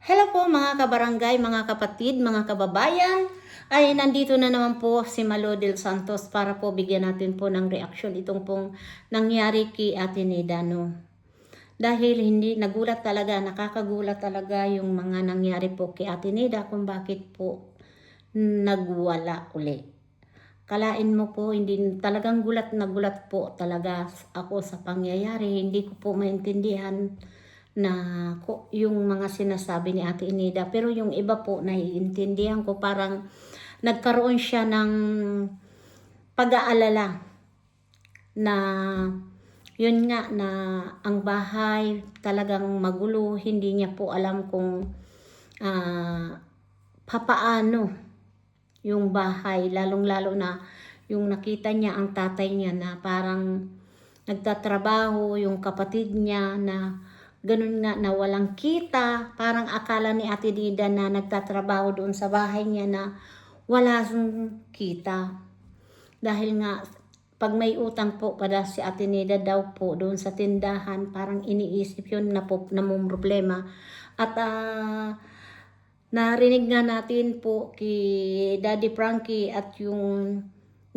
Hello po mga kabarangay, mga kapatid, mga kababayan. Ay nandito na naman po si Malo del Santos para po bigyan natin po ng reaksyon itong pong nangyari kay Ate Nida, no. Dahil hindi nagulat talaga, nakakagulat talaga yung mga nangyari po kay Ate Nida kung bakit po nagwala uli. Kalain mo po, hindi talagang gulat na gulat po talaga ako sa pangyayari. Hindi ko po maintindihan na yung mga sinasabi ni Ate Nida. Pero yung iba po, naiintindihan ko, parang nagkaroon siya ng pag-aalala na yun nga na ang bahay talagang magulo. Hindi niya po alam kung papaano yung bahay, lalong-lalo na yung nakita niya ang tatay niya na parang nagtatrabaho, yung kapatid niya na ganun nga na walang kita. Parang akala ni Ate Nida na nagtatrabaho doon sa bahay niya na wala siyang kita. Dahil nga pag may utang po pada si Ate Nida daw po doon sa tindahan, parang iniisip yun na po na problema. At narinig nga natin po kay Daddy Frankie at yung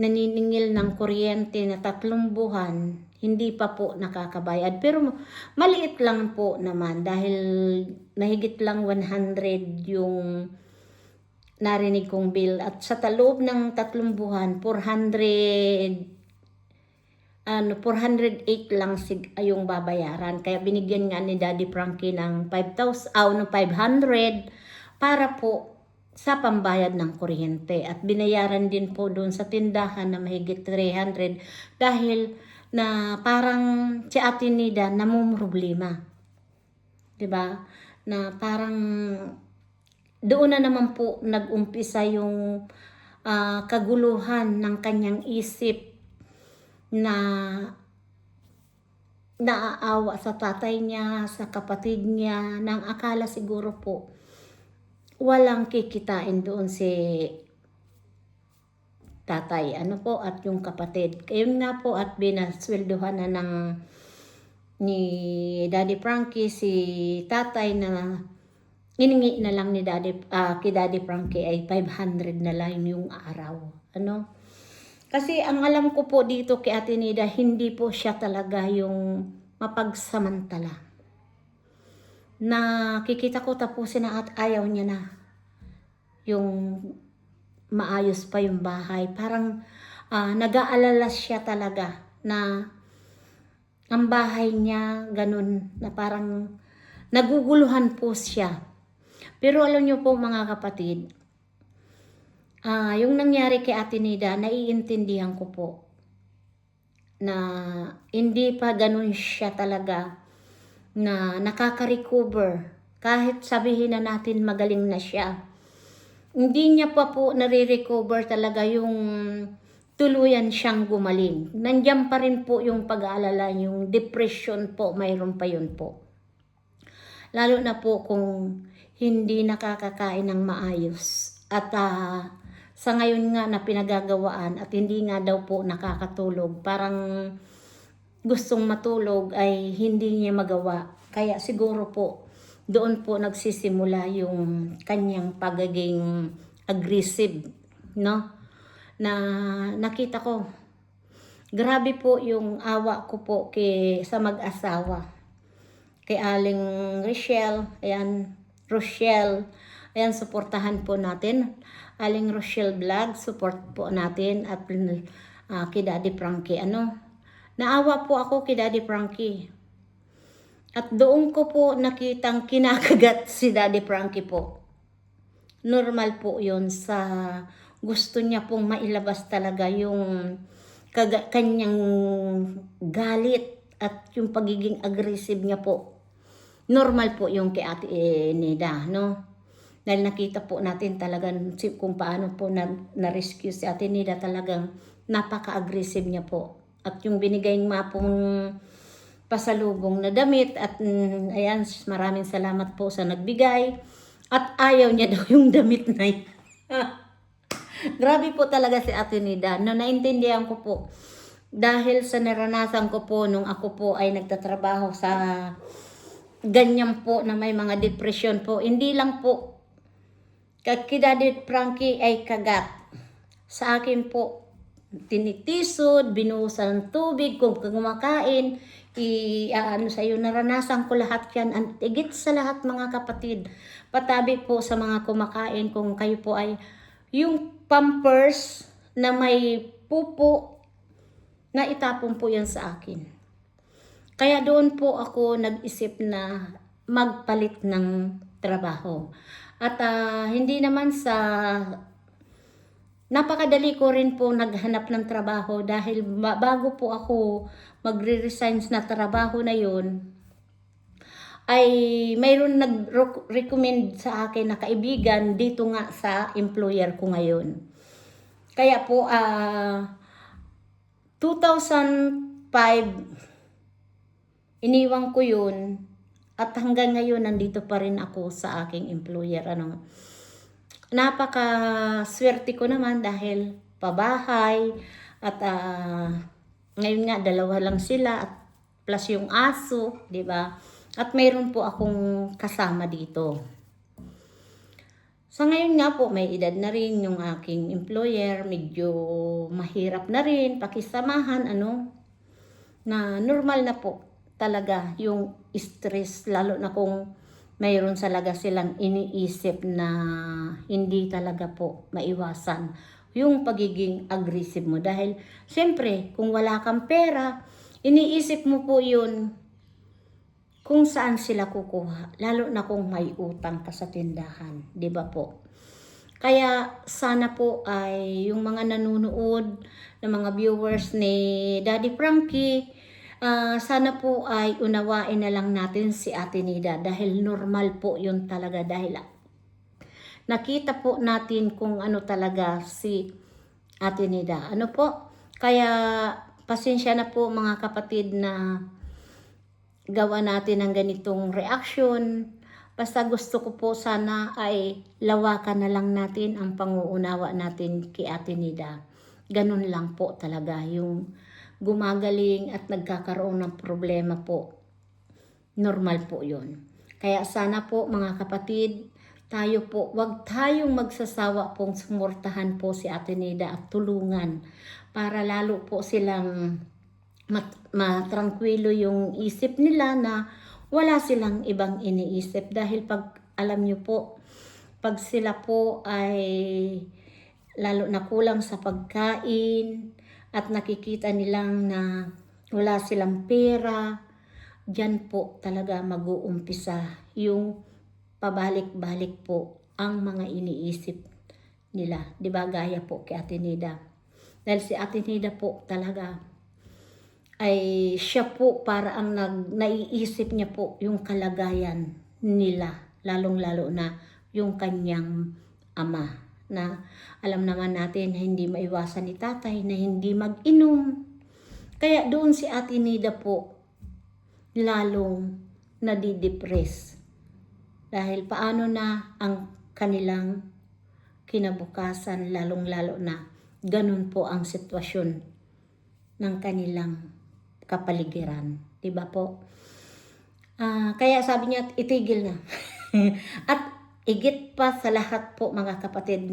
naniningil ng kuryente na 3 buwan, hindi pa po nakakabayad. Pero maliit lang po naman dahil mahigit lang 100 yung narinig kong bill. At sa loob ng 3 buwan, 408 lang yung babayaran. Kaya binigyan nga ni Daddy Frankie ng 500 para po sa pambayad ng kuryente. At binayaran din po doon sa tindahan na mahigit 300 dahil na parang si Ate Nida namumroblema. 'Di ba? Na parang doon na naman po nag-umpisa yung kaguluhan ng kanyang isip na naaawa sa tatay niya, sa kapatid niya, nang akala siguro po walang kikitain doon si tatay, at yung kapatid. Kayun nga po at binasweldohan na ni Daddy Frankie si tatay na iningi na lang ni kay Daddy Frankie ay 500 na lang yung araw. Kasi ang alam ko po dito kay Ate Nida, hindi po siya talaga yung mapagsamantala. Nakikita ko tapusin na at ayaw niya na yung maayos pa yung bahay. Parang nag-aalala siya talaga na ang bahay niya ganun, na parang naguguluhan po siya. Pero alam niyo po mga kapatid, yung nangyari kay Ate Nida, naiintindihan ko po na hindi pa ganun siya talaga na nakaka-recover. Kahit sabihin na natin magaling na siya, hindi niya pa po nare-recover talaga yung tuluyan siyang gumaling. Nandiyan pa rin po yung pag-aalala, yung depression po, mayroon pa yun po. Lalo na po kung hindi nakakakain ng maayos. At sa ngayon nga na pinagagawaan at hindi nga daw po nakakatulog, parang gustong matulog ay hindi niya magawa. Kaya siguro po doon po nagsisimula yung kanyang pagiging aggressive, no? Na nakita ko, grabe po yung awa ko po sa mag-asawa. Kay Aling Rochelle, ayan, suportahan po natin. Aling Rochelle Vlog, support po natin. At kay Daddy Frankie, naawa po ako kay Daddy Frankie. At doon ko po nakitang kinakagat si Daddy Frankie po. Normal po yun sa gusto niya pong mailabas talaga yung kanyang galit at yung pagiging aggressive niya po. Normal po yung kay Ate Nida, no? Dahil nakita po natin talagang kung paano po na-rescue si Ate Nida, talagang napaka-aggressive niya po. At yung binigay nga pong pasalubong na damit at ayan, maraming salamat po sa nagbigay. At ayaw niya daw yung damit na yun. Grabe po talaga si Ate Nida. Naintindihan ko po. Dahil sa naranasan ko po nung ako po ay nagtatrabaho sa ganyan po na may mga depression po. Hindi lang po kay Daddy Frankie ay kagat. Sa akin po, tinitisod, binuhusan ng tubig, kung kumakain, ano sa'yo, naranasan ko lahat yan. Ang higit sa lahat mga kapatid, patabi po sa mga kumakain kung kayo po ay yung pampers na may pupo, na itapon po yan sa akin. Kaya doon po ako nag-isip na magpalit ng trabaho. At hindi naman sa napakadali ko rin po naghanap ng trabaho dahil bago po ako magre-resign na trabaho na yun, ay mayroon nag-recommend sa akin na kaibigan dito nga sa employer ko ngayon. Kaya po 2005 iniwan ko yun at hanggang ngayon nandito pa rin ako sa aking employer. Napaka swerte ko naman dahil pabahay at ngayon nga 2 lang sila at plus yung aso, 'di ba? At mayroon po akong kasama dito. Sa ngayon nga po may edad na rin yung aking employer, medyo mahirap na rin pakisamahan na normal na po talaga yung stress, lalo na kung mayroon talaga silang iniisip na hindi talaga po maiwasan yung pagiging aggressive mo. Dahil siyempre, kung wala kang pera, iniisip mo po yun kung saan sila kukuha. Lalo na kung may utang ka sa tindahan. Di ba po? Kaya sana po ay yung mga nanonood, ng mga viewers ni Daddy Frankie, sana po ay unawain na lang natin si Ate Nida dahil normal po yun talaga dahil nakita po natin kung ano talaga si Ate Nida. Kaya pasensya na po mga kapatid na gawa natin ng ganitong reaction. Basta gusto ko po sana ay lawakan na lang natin ang panguunawa natin kay Ate Nida. Ganun lang po talaga yung gumagaling at nagkakaroon ng problema po. Normal po yun. Kaya sana po mga kapatid, tayo po, wag tayong magsasawa pong sumurtahan po si Ate Nida at tulungan para lalo po silang matrangkwilo yung isip nila na wala silang ibang iniisip. Dahil pag alam nyo po, pag sila po ay lalo na kulang sa pagkain, at nakikita nilang na wala silang pera, dyan po talaga mag-uumpisa yung pabalik-balik po ang mga iniisip nila. Diba gaya po kay Ate Nida. Dahil si Ate Nida po talaga ay siya po para ang naiisip niya po yung kalagayan nila. Lalong-lalo na yung kanyang ama. Na alam naman natin na hindi maiwasan ni tatay na hindi mag-inom. Kaya doon si Ate Nida po lalong nadidepress. Dahil paano na ang kanilang kinabukasan, lalong-lalo na ganun po ang sitwasyon ng kanilang kapaligiran. Diba po? Kaya sabi niya, itigil na. At higit pa sa lahat po mga kapatid,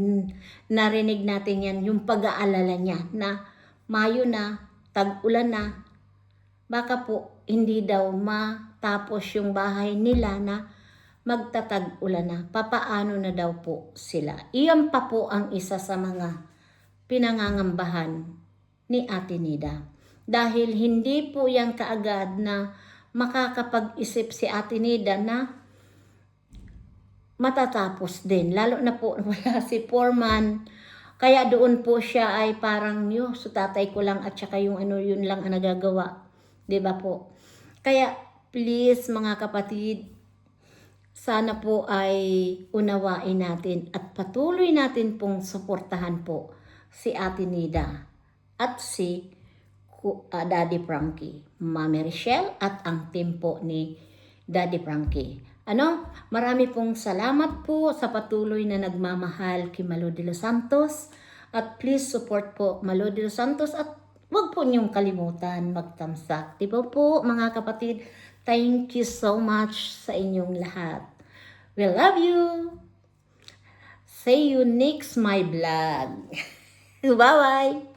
narinig natin yan, yung pag-aalala niya na Mayo na, tag-ulan na, baka po hindi daw matapos yung bahay nila na magtatag-ulan na. Papaano na daw po sila. Iyan pa po ang isa sa mga pinangangambahan ni Ate Nida. Dahil hindi po yan kaagad na makakapag-isip si Ate Nida na matatapos din. Lalo na po wala si foreman. Kaya doon po siya ay parang so tatay ko lang at saka yung yun lang ang nagagawa. 'Di ba po? Kaya please mga kapatid, sana po ay unawain natin at patuloy natin pong suportahan po si Ate Nida at si Daddy Frankie, Mami Richelle at ang team po ni Daddy Frankie. Marami pong salamat po sa patuloy na nagmamahal kay Malo de los Santos. At please support po Malo de los Santos at huwag po niyong kalimutan mag-thumbs up. Diba po mga kapatid? Thank you so much sa inyong lahat. We love you. See you next my vlog. Bye-bye.